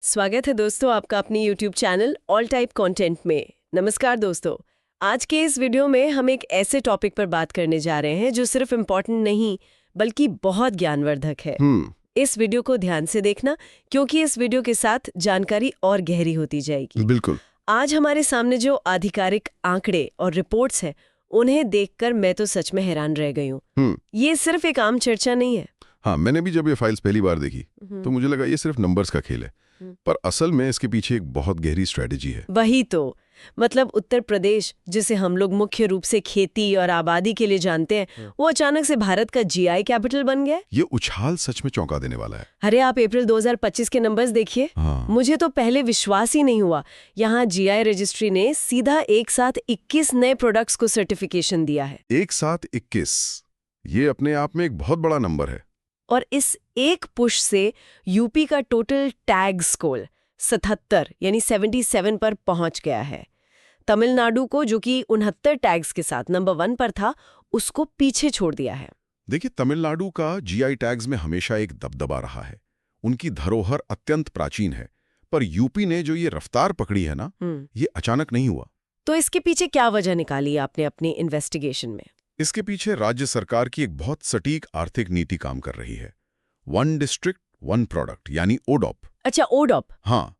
स्वागत है दोस्तों आपका अपनी YouTube channel all type content में। नमस्कार दोस्तों, आज के इस वीडियो में हम एक ऐसे टॉपिक पर बात करने जा रहे हैं जो सिर्फ इम्पोर्टेंट नहीं बल्कि बहुत ज्ञानवर्धक है। इस वीडियो को ध्यान से देखना क्योंकि इस वीडियो के साथ जानकारी और गहरी होती जाएगी। बिल्कुल। आज हमारे सामने जो आधिकारिक आंकड़े और रिपोर्ट्स हैं उन्हें देखकर मैं तो सच में हैरान रह गई हूँ। ये सिर्फ एक आम चर्चा नहीं है। हाँ, मैंने भी जब ये फाइल्स पहली बार देखी तो मुझे लगा ये सिर्फ नंबर्स का खेल है, पर असल में इसके पीछे एक बहुत गहरी स्ट्रेटेजी है। वही तो, मतलब उत्तर प्रदेश जिसे हम लोग मुख्य रूप से खेती और आबादी के लिए जानते हैं, वो अचानक से भारत का जीआई कैपिटल बन गया। ये उछाल सच में चौंका देने वाला है। अरे आप अप्रैल 2025 के नंबर्स देखिए। मुझे तो पहले विश्वास ही नहीं हुआ। यहाँ जीआई रजिस्ट्री ने सीधा एक साथ 21 नए प्रोडक्ट्स को सर्टिफिकेशन दिया है। एक साथ 21, ये अपने आप में एक बहुत बड़ा नंबर है। और इस एक पुश से यूपी का टोटल टैग स्कोर 77 यानी 77 पर पहुंच गया है। तमिलनाडु को, जो कि 69 टैग्स के साथ नंबर 1 पर था, उसको पीछे छोड़ दिया है। देखिए, तमिलनाडु का जीआई टैग्स में हमेशा एक दबदबा रहा है। उनकी धरोहर अत्यंत प्राचीन है, पर यूपी ने जो ये रफ्तार पकड़ी है ना, ये अचानक नहीं हुआ। तो इसके पीछे क्या वजह निकाली आपने अपनी इन्वेस्टिगेशन में? इसके पीछे राज्य सरकार की एक बहुत सटीक आर्थिक नीति काम कर रही है। वन डिस्ट्रिक्ट वन प्रोडक्ट यानी ओडॉप। अच्छा, ओडॉप। हाँ,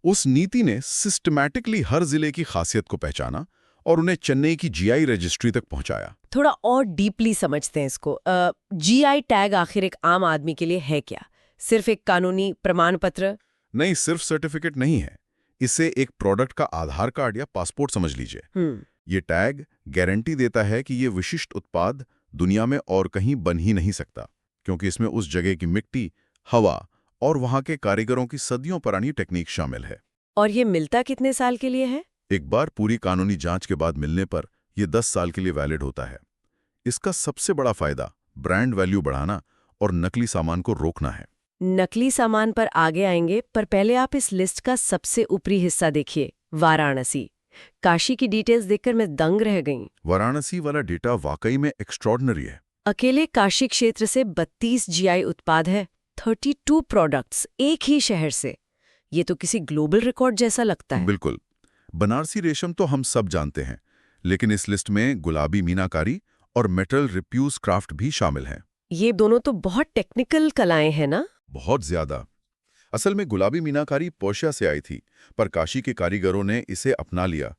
उस नीति ने सिस्टमैटिकली हर जिले की खासियत को पहचाना और उन्हें चेन्नई की जीआई रजिस्ट्री तक पहुंचाया। थोड़ा और डीपली समझते हैं इसको। जीआई टैग आखिर एक आम आदमी के लिए है क्या? सिर्फ एक कानूनी प्रमाण पत्र? नहीं, सिर्फ सर्टिफिकेट नहीं है। इसे एक प्रोडक्ट का आधार कार्ड या पासपोर्ट समझ लीजिए। ये टैग गारंटी देता है कि ये विशिष्ट उत्पाद दुनिया में और कहीं बन ही नहीं सकता, क्योंकि इसमें उस जगह की मिट्टी, हवा और वहां के कारीगरों की सदियों पुरानी टेक्निक शामिल है। और ये मिलता कितने साल के लिए है? एक बार पूरी कानूनी जांच के बाद मिलने पर यह 10 साल के लिए वैलिड होता है। इसका सबसे बड़ा फायदा ब्रांड वैल्यू बढ़ाना और नकली सामान को रोकना है। नकली सामान पर आगे आएंगे, पर पहले आप इस लिस्ट का सबसे ऊपरी हिस्सा देखिए, वाराणसी। काशी की डिटेल्स देखकर मैं दंग रह गई। वाराणसी वाला डेटा वाकई में एक्स्ट्रॉर्डिनरी है। अकेले काशी क्षेत्र से 32 जीआई उत्पाद है, 32 प्रोडक्ट्स एक ही शहर से। ये तो किसी ग्लोबल रिकॉर्ड जैसा लगता है। बिल्कुल। बनारसी रेशम तो हम सब जानते हैं, लेकिन इस लिस्ट में गुलाबी मीनाकारी और मेटल रिप्यूज क्राफ्ट भी शामिल हैं। ये दोनों तो बहुत टेक्निकल कलाएं हैं ना? बहुत ज्यादा। असल में गुलाबी मीनाकारी पर्शिया से आई थी, पर काशी के कारीगरों ने इसे अपना लिया।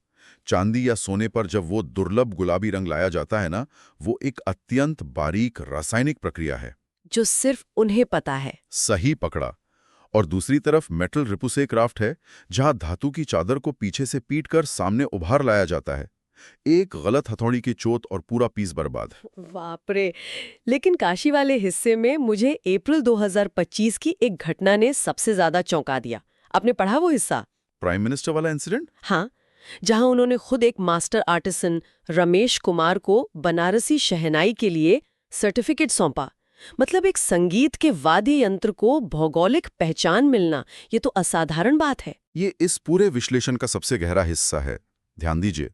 चांदी या सोने पर जब वो दुर्लभ गुलाबी रंग लाया जाता है ना, वो एक अत्यंत बारीक रासायनिक प्रक्रिया है जो सिर्फ उन्हें पता है। सही पकड़ा। और दूसरी तरफ मेटल रिपुसे क्राफ्ट है, जहां धातु की चादर को पीछे से पीटकर सामने उभार लाया जाता है। एक गलत हथौड़ी की चोट और पूरा पीस बर्बाद। बाप रे! लेकिन काशी वाले हिस्से में मुझे अप्रैल 2025 की एक घटना ने सबसे ज्यादा चौंका दिया। आपने पढ़ा वो हिस्सा? प्राइम मिनिस्टर वाला इंसिडेंट? हाँ, जहां उन्होंने खुद एक मास्टर आर्टिसन रमेश कुमार को बनारसी शहनाई के लिए सर्टिफिकेट सौंपा। मतलब एक संगीत के वाद्य यंत्र को भौगोलिक पहचान मिलना, ये तो असाधारण बात है। ये इस पूरे विश्लेषण का सबसे गहरा हिस्सा है। ध्यान दीजिए,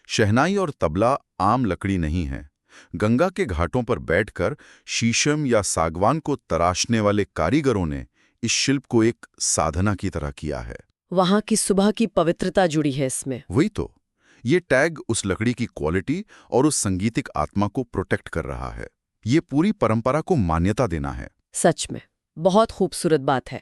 शहनाई और तबला आम लकड़ी नहीं है। गंगा के घाटों पर बैठकर शीशम या सागवान को तराशने वाले कारीगरों ने इस शिल्प को एक साधना की तरह किया है। वहां की सुबह की पवित्रता जुड़ी है इसमें। वही तो, ये टैग उस लकड़ी की क्वालिटी और उस संगीतिक आत्मा को प्रोटेक्ट कर रहा है। ये पूरी परंपरा को मान्यता देना है। सच में बहुत खूबसूरत बात है।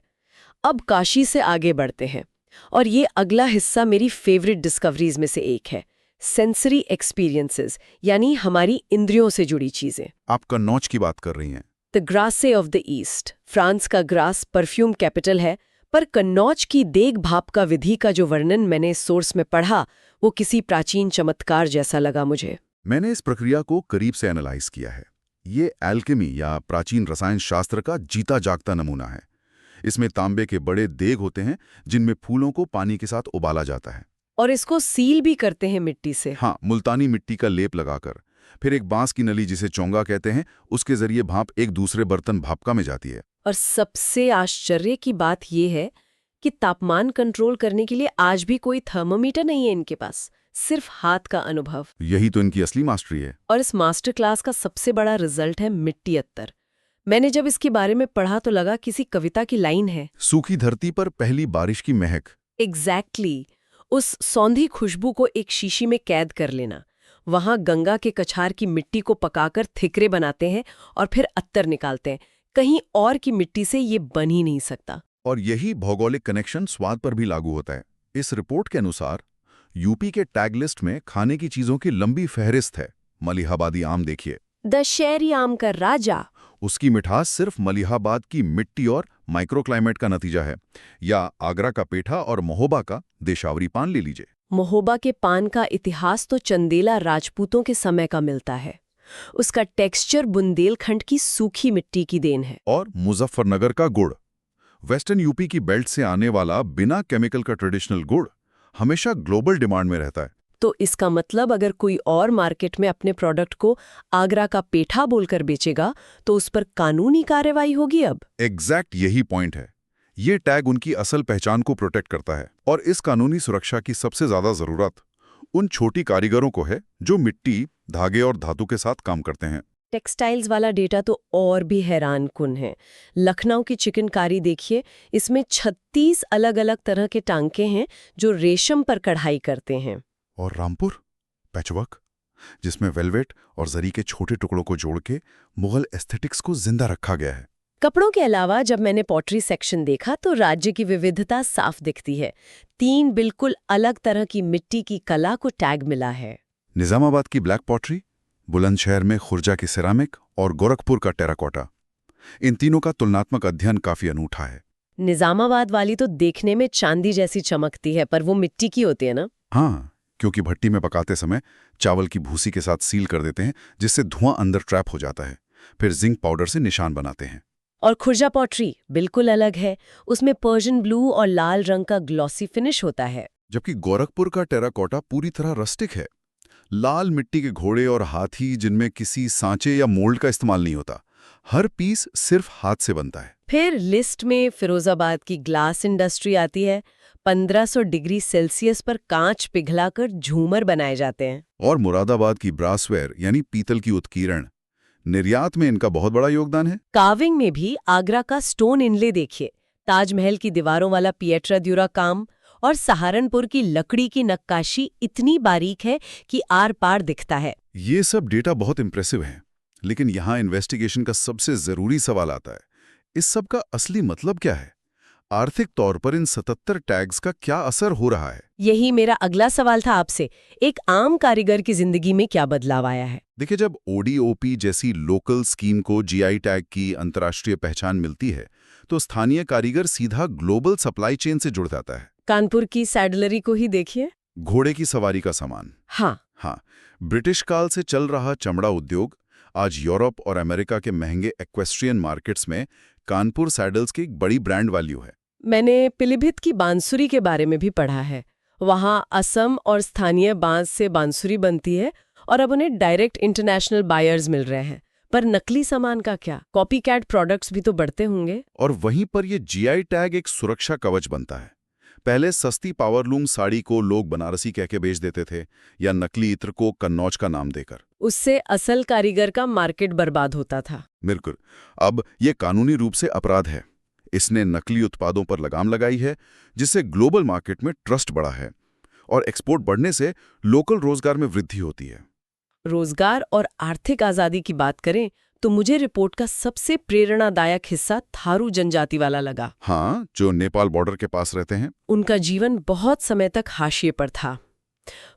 अब काशी से आगे बढ़ते हैं, और ये अगला हिस्सा मेरी फेवरेट डिस्कवरीज में से एक है। सेंसरी एक्सपीरियंसेस, यानी हमारी इंद्रियों से जुड़ी चीजें। आप कन्नौज की बात कर रही हैं। The Grasse of the east. France का ग्रास परफ्यूम कैपिटल है, पर कन्नौज की देग भाप का विधि का जो वर्णन मैंने सोर्स में पढ़ा, वो किसी प्राचीन चमत्कार जैसा लगा मुझे। मैंने इस प्रक्रिया को करीब से एनालाइज किया है। ये एल्केमी या प्राचीन रसायन शास्त्र का जीता जागता नमूना है। इसमें तांबे के बड़े देग होते हैं, जिनमें फूलों को पानी के साथ उबाला जाता है, और इसको सील भी करते हैं मिट्टी से। हाँ, मुल्तानी मिट्टी का लेप लगाकर। फिर एक बांस की नली, जिसे चोंगा कहते हैं, उसके जरिए भाप एक दूसरे बर्तन भापका में जाती है। और सबसे आश्चर्य की बात यह है कि तापमान कंट्रोल करने के लिए आज भी कोई थर्मोमीटर नहीं है इनके पास, सिर्फ हाथ का अनुभव। यही तो इनकी असली मास्टरी है। और इस मास्टर क्लास का सबसे बड़ा रिजल्ट है मिट्टी अत्तर। मैंने जब इसके बारे में पढ़ा तो लगा किसी कविता की लाइन है। सूखी धरती पर पहली बारिश की महक। एग्जैक्टली उस सौंधी खुशबू को एक शीशी में कैद कर लेना। वहां गंगा के कछार की मिट्टी को पकाकर थिकरे बनाते हैं और फिर अत्तर निकालते हैं। कहीं और की मिट्टी से ये बन ही नहीं सकता। और यही भौगोलिक कनेक्शन स्वाद पर भी लागू होता है। इस रिपोर्ट के अनुसार यूपी के टैग लिस्ट में खाने की चीजों की लंबी फहरिस्त है। मलिहाबादी आम देखिए, दशहरी आम का राजा। उसकी मिठास सिर्फ मलिहाबाद की मिट्टी और माइक्रोक्लाइमेट का नतीजा है। या आगरा का पेठा और महोबा का देशावरी पान ले लीजिए। महोबा के पान का इतिहास तो चंदेला राजपूतों के समय का मिलता है। उसका टेक्सचर बुंदेलखंड की सूखी मिट्टी की देन है। और मुजफ्फरनगर का गुड़, वेस्टर्न यूपी की बेल्ट से आने वाला बिना केमिकल का ट्रेडिशनल गुड़ हमेशा ग्लोबल डिमांड में रहता है। तो इसका मतलब अगर कोई और मार्केट में अपने प्रोडक्ट को आगरा का पेठा बोलकर बेचेगा तो उस पर कानूनी कार्रवाई होगी अब। एग्जैक्ट यही पॉइंट है। ये टैग उनकी असल पहचान को प्रोटेक्ट करता है। और इस कानूनी सुरक्षा की सबसे ज्यादा जरूरत उन छोटी कारीगरों को है जो मिट्टी, धागे और धातु के साथ काम करते हैं। टेक्सटाइल्स वाला डेटा तो और भी हैरान कुन है। लखनऊ की चिकनकारी देखिए, इसमें 36 अलग अलग तरह के टांके हैं जो रेशम पर कढ़ाई करते हैं। और रामपुर पैचवर्क, जिसमें वेलवेट और जरी के छोटे टुकड़ों को जोड़ के मुगल एस्थेटिक्स को जिंदा रखा गया है। कपड़ों के अलावा जब मैंने पॉटरी सेक्शन देखा तो राज्य की विविधता साफ दिखती है। 3 बिल्कुल अलग तरह की मिट्टी की कला को टैग मिला है। निजामाबाद की ब्लैक पॉटरी, बुलंदशहर में खुर्जा की सिरामिक और गोरखपुर का टेराकोटा। इन तीनों का तुलनात्मक अध्ययन काफी अनूठा है। निजामाबाद वाली तो देखने में चांदी जैसी चमकती है, पर वो मिट्टी की होती है ना? हाँ, क्योंकि भट्टी में पकाते समय चावल की भूसी के साथ सील कर देते हैं, जिससे धुआं अंदर ट्रैप हो जाता है। फिर जिंक पाउडर से निशान बनाते हैं। और खुर्जा पॉटरी बिल्कुल अलग है। उसमें पर्शियन ब्लू और लाल रंग का ग्लॉसी फिनिश होता है। जबकि गोरखपुर का टेराकोटा पूरी तरह रस्टिक है। लाल मिट्टी के घोड़े और हाथी, जिनमें किसी सांचे या मोल्ड का इस्तेमाल नहीं होता। हर पीस सिर्फ हाथ से बनता है। फिर लिस्ट में फिरोजाबाद की ग्लास इंडस्ट्री आती है। 1500 डिग्री सेल्सियस पर कांच पिघलाकर झूमर बनाए जाते हैं। और मुरादाबाद की ब्रासवेयर यानी पीतल की उत्कीर्ण, निर्यात में इनका बहुत बड़ा योगदान है। कार्विंग में भी आगरा का स्टोन इनले देखिए, ताजमहल की दीवारों वाला पिएट्रा ड्यूरा काम और सहारनपुर की लकड़ी की नक्काशी इतनी बारीक है कि आर पार दिखता है। ये सब डेटा बहुत इंप्रेसिव है, लेकिन यहाँ इन्वेस्टिगेशन का सबसे जरूरी सवाल आता है। इस सब का असली मतलब क्या है? आर्थिक तौर पर इन 77 टैग्स का क्या असर हो रहा है? यही मेरा अगला सवाल था आपसे। एक आम कारीगर की जिंदगी में क्या बदलाव आया है? देखिए, जब ओडीओपी जैसी लोकल स्कीम को जीआई टैग की अंतर्राष्ट्रीय पहचान मिलती है, तो स्थानीय कारीगर सीधा ग्लोबल सप्लाई चेन से जुड़ जाता है। कानपुर की सैडलरी को ही देखिए, घोड़े की सवारी का सामान। हाँ, ब्रिटिश काल से चल रहा चमड़ा उद्योग आज यूरोप और अमेरिका के महंगे एक्वेस्ट्रियन मार्केट्स में कानपुर सैडल्स की एक बड़ी ब्रांड वैल्यू है। मैंने पीलीभीत की बांसुरी के बारे में भी पढ़ा है। वहां असम और स्थानीय बांस से बांसुरी बनती है और अब उन्हें डायरेक्ट इंटरनेशनल बायर्स मिल रहे हैं। पर नकली सामान का क्या? कॉपीकैट प्रोडक्ट्स भी तो बढ़ते होंगे। और वहीं पर ये जीआई टैग एक सुरक्षा कवच बनता है। पहले सस्ती पावरलूम साड़ी को लोग बनारसी कह के बेच देते थे, या नकली इत्र को कन्नौज का नाम देकर। उससे असल कारीगर का मार्केट बर्बाद होता था। बिल्कुल। अब ये कानूनी रूप से अपराध है। इसने नकली उत्पादों पर लगाम लगाई है, जिससे ग्लोबल मार्केट में ट्रस्ट बढ़ा है और एक्सपोर्ट बढ़ने से लोकल रोजगार में वृद्धि होती है। रोजगार और आर्थिक आजादी की बात करें तो मुझे रिपोर्ट का सबसे प्रेरणादायक हिस्सा थारू जनजाति वाला लगा। हाँ, जो नेपाल बॉर्डर के पास रहते हैं। उनका जीवन बहुत समय तक हाशिए पर था,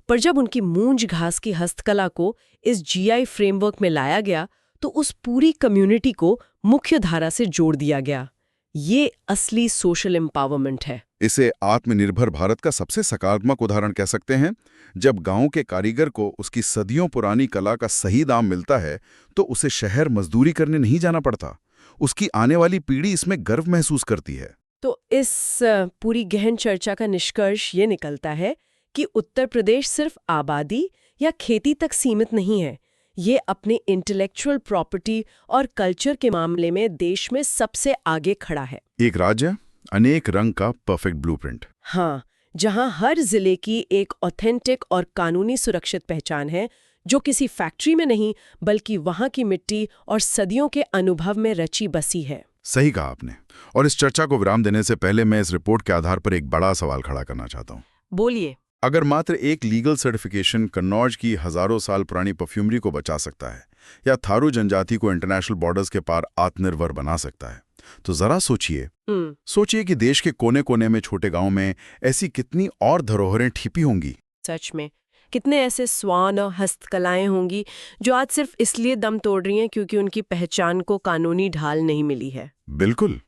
पर जब उनकी मूंज घास की हस्तकला को इस जीआई फ्रेमवर्क में लाया गया तो उस पूरी कम्युनिटी को मुख्य धारा से जोड़ दिया गया। ये असली सोशल एम्पावरमेंट है। इसे आत्मनिर्भर भारत का सबसे सकारात्मक उदाहरण कह सकते हैं। जब गांव के कारीगर को उसकी सदियों पुरानी कला का सही दाम मिलता है तो उसे शहर मजदूरी करने नहीं जाना पड़ता। उसकी आने वाली पीढ़ी इसमें गर्व महसूस करती है। तो इस पूरी गहन चर्चा का निष्कर्ष ये निकलता है कि उत्तर प्रदेश सिर्फ आबादी या खेती तक सीमित नहीं है। ये अपने इंटेलेक्चुअल प्रॉपर्टी और कल्चर के मामले में देश में सबसे आगे खड़ा है। एक राज्य, अनेक रंग का परफेक्ट ब्लूप्रिंट। हाँ, जहां हर जिले की एक ऑथेंटिक और कानूनी सुरक्षित पहचान है जो किसी फैक्ट्री में नहीं बल्कि वहां की मिट्टी और सदियों के अनुभव में रची बसी है। सही कहा आपने। और इस चर्चा को विराम देने से पहले मैं इस रिपोर्ट के आधार पर एक बड़ा सवाल खड़ा करना चाहता हूँ। बोलिए। अगर मात्र एक लीगल सर्टिफिकेशन कन्नौज की हजारों साल पुरानी परफ्यूमरी को बचा सकता है या थारू जनजाति को इंटरनेशनल बॉर्डर्स के पार आत्मनिर्भर बना सकता है, तो जरा सोचिए कि देश के कोने कोने में छोटे गांव में ऐसी कितनी और धरोहरें छिपी होंगी। सच में कितने ऐसे स्वान और हस्तकलाएं होंगी जो आज सिर्फ इसलिए दम तोड़ रही हैं क्योंकि उनकी पहचान को कानूनी ढाल नहीं मिली है। बिल्कुल।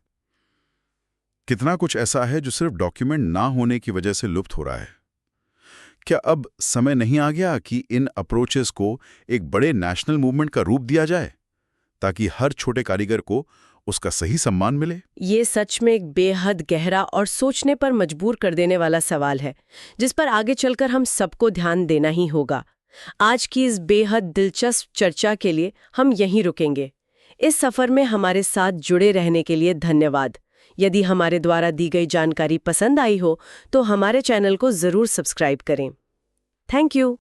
कितना कुछ ऐसा है जो सिर्फ डॉक्यूमेंट ना होने की वजह से लुप्त हो रहा है। क्या अब समय नहीं आ गया कि इन अप्रोचेस को एक बड़े नेशनल मूवमेंट का रूप दिया जाए ताकि हर छोटे कारीगर को उसका सही सम्मान मिले? ये सच में एक बेहद गहरा और सोचने पर मजबूर कर देने वाला सवाल है, जिस पर आगे चलकर हम सबको ध्यान देना ही होगा। आज की इस बेहद दिलचस्प चर्चा के लिए हम यहीं रुकेंगे। इस सफर में हमारे साथ जुड़े रहने के लिए धन्यवाद। यदि हमारे द्वारा दी गई जानकारी पसंद आई हो तो हमारे चैनल को जरूर सब्सक्राइब करें। Thank you.